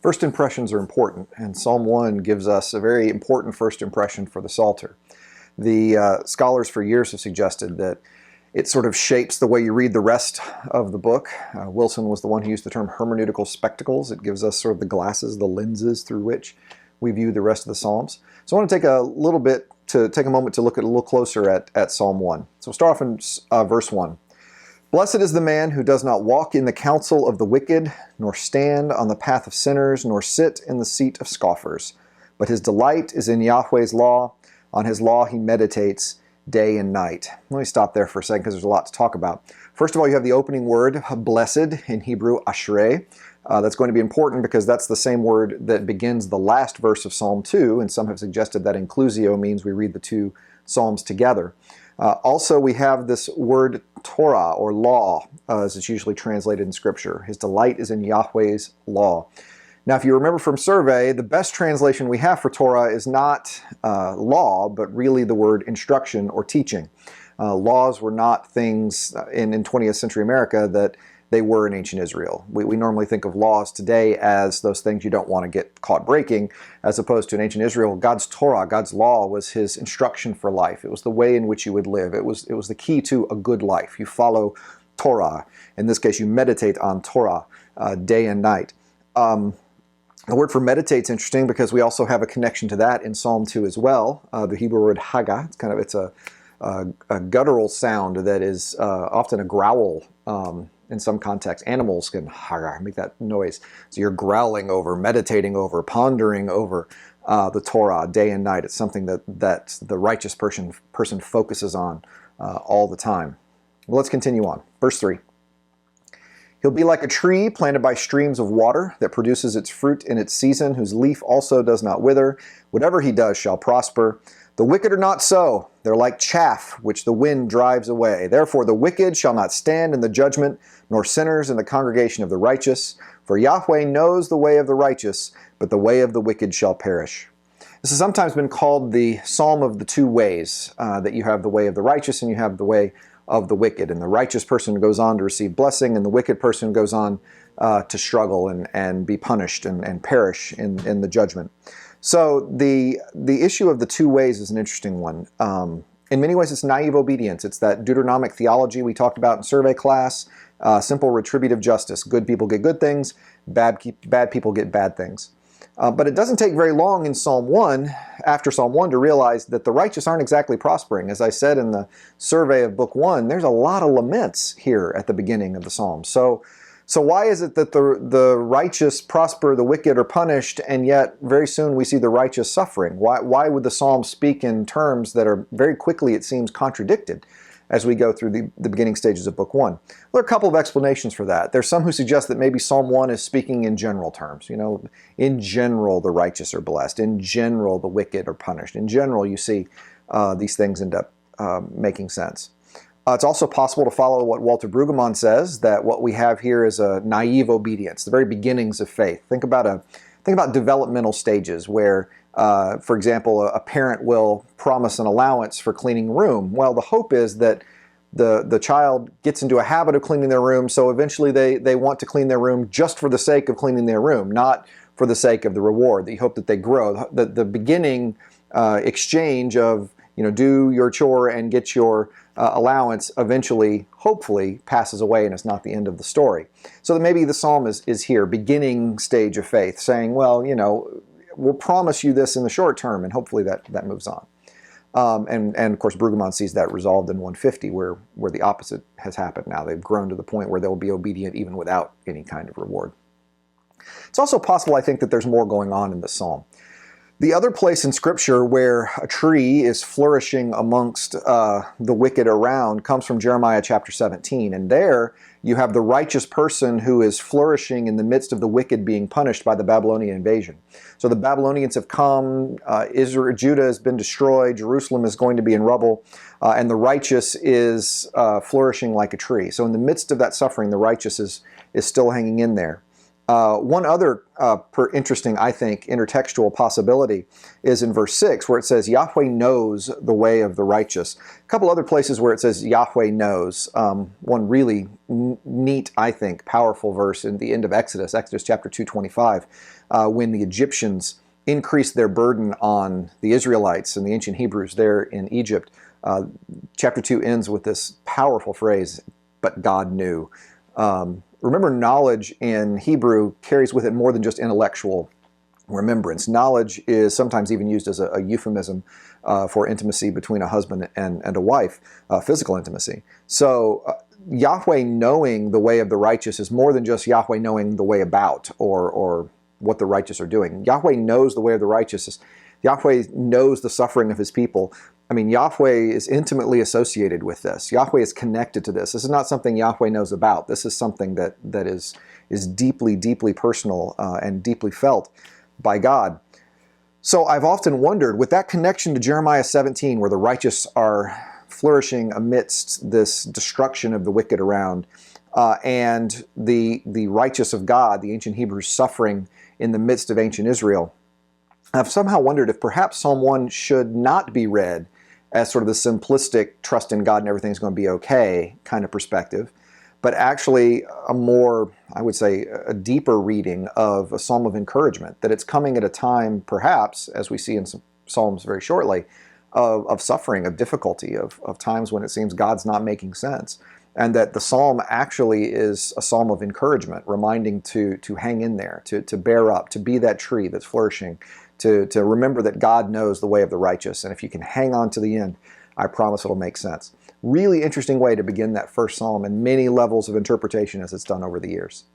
First impressions are important, and Psalm 1 gives us a very important first impression for the Psalter. The scholars for years have suggested that it sort of shapes the way you read the rest of the book. Wilson was the one who used the term hermeneutical spectacles. It gives us sort of the glasses, the lenses through which we view the rest of the Psalms. So I want to take a moment to look at a little closer at Psalm 1. So we'll start off in verse 1. Blessed is the man who does not walk in the counsel of the wicked, nor stand on the path of sinners, nor sit in the seat of scoffers. But his delight is in Yahweh's law. On his law he meditates day and night. Let me stop there for a second because there's a lot to talk about. First of all, you have the opening word, blessed, in Hebrew, ashrei. That's going to be important because that's the same word that begins the last verse of Psalm 2, and some have suggested that inclusio means we read the two Psalms together. Also, we have this word Torah, or law, as it's usually translated in Scripture. His delight is in Yahweh's law. Now, if you remember from survey, the best translation we have for Torah is not law, but really the word instruction or teaching. Laws were not things in 20th century America that they were in ancient Israel. We normally think of laws today as those things you don't want to get caught breaking, as opposed to in ancient Israel, God's Torah, God's law, was his instruction for life. It was the way in which you would live. It was the key to a good life. You follow Torah. In this case, you meditate on Torah day and night. The word for meditate is interesting because we also have a connection to that in Psalm 2 as well. The Hebrew word haga, it's a guttural sound that is often a growl. In some contexts, animals can make that noise. So you're growling over, meditating over, pondering over the Torah day and night. It's something that the righteous person focuses on all the time. Well, let's continue on. Verse 3. He'll be like a tree planted by streams of water that produces its fruit in its season, whose leaf also does not wither. Whatever he does shall prosper. The wicked are not so. They're like chaff, which the wind drives away. Therefore the wicked shall not stand in the judgment, nor sinners in the congregation of the righteous. For Yahweh knows the way of the righteous, but the way of the wicked shall perish. This has sometimes been called the Psalm of the two ways, that you have the way of the righteous and you have the way of the wicked. And the righteous person goes on to receive blessing, and the wicked person goes on to struggle and be punished and perish in the judgment. So the issue of the two ways is an interesting one. In many ways, it's naive obedience. It's that Deuteronomic theology we talked about in survey class, simple retributive justice. Good people get good things, bad people get bad things. But it doesn't take very long in Psalm 1, after Psalm 1, to realize that the righteous aren't exactly prospering. As I said in the survey of Book 1, there's a lot of laments here at the beginning of the Psalm. So why is it that the righteous prosper, the wicked are punished, and yet very soon we see the righteous suffering? Why would the Psalm speak in terms that are very quickly, it seems, contradicted as we go through the beginning stages of Book 1? Well, there are a couple of explanations for that. There's some who suggest that maybe Psalm 1 is speaking in general terms. In general, the righteous are blessed. In general, the wicked are punished. In general, you see these things end up making sense. It's also possible to follow what Walter Brueggemann says, that what we have here is a naive obedience, the very beginnings of faith. Think about developmental stages where, for example, a parent will promise an allowance for cleaning a room. Well, the hope is that the child gets into a habit of cleaning their room, so eventually they want to clean their room just for the sake of cleaning their room, not for the sake of the reward. You hope that they grow. The beginning exchange of, do your chore and get your allowance eventually, hopefully, passes away and it's not the end of the story. So that maybe the psalm is here, beginning stage of faith, saying, well, we'll promise you this in the short term, and hopefully that moves on. And of course, Brueggemann sees that resolved in 150, where the opposite has happened now. They've grown to the point where they'll be obedient even without any kind of reward. It's also possible, I think, that there's more going on in the psalm. The other place in Scripture where a tree is flourishing amongst the wicked around comes from Jeremiah chapter 17. And there you have the righteous person who is flourishing in the midst of the wicked being punished by the Babylonian invasion. So the Babylonians have come, Judah has been destroyed, Jerusalem is going to be in rubble, and the righteous is flourishing like a tree. So in the midst of that suffering, the righteous is still hanging in there. One other interesting, I think, intertextual possibility is in verse 6, where it says, Yahweh knows the way of the righteous. A couple other places where it says Yahweh knows. One really neat, I think, powerful verse in the end of Exodus chapter 2:25, when the Egyptians increased their burden on the Israelites and the ancient Hebrews there in Egypt. Chapter 2 ends with this powerful phrase, but God knew. Remember, knowledge in Hebrew carries with it more than just intellectual remembrance. Knowledge is sometimes even used as a euphemism for intimacy between a husband and a wife, physical intimacy. So Yahweh knowing the way of the righteous is more than just Yahweh knowing the way about or what the righteous are doing. Yahweh knows the way of the righteous. Yahweh knows the suffering of his people. I mean, Yahweh is intimately associated with this. Yahweh is connected to this. This is not something Yahweh knows about. This is something that is deeply, deeply personal and deeply felt by God. So I've often wondered, with that connection to Jeremiah 17, where the righteous are flourishing amidst this destruction of the wicked around, and the righteous of God, the ancient Hebrews, suffering in the midst of ancient Israel, I've somehow wondered if perhaps Psalm 1 should not be read as sort of the simplistic trust in God and everything's going to be okay kind of perspective, but actually a more, I would say, a deeper reading of a psalm of encouragement, that it's coming at a time, perhaps, as we see in some Psalms very shortly, of suffering, of difficulty, of times when it seems God's not making sense. And that the psalm actually is a psalm of encouragement, reminding to hang in there, to bear up, to be that tree that's flourishing, to remember that God knows the way of the righteous. And if you can hang on to the end, I promise it'll make sense. Really interesting way to begin that first psalm, and many levels of interpretation as it's done over the years.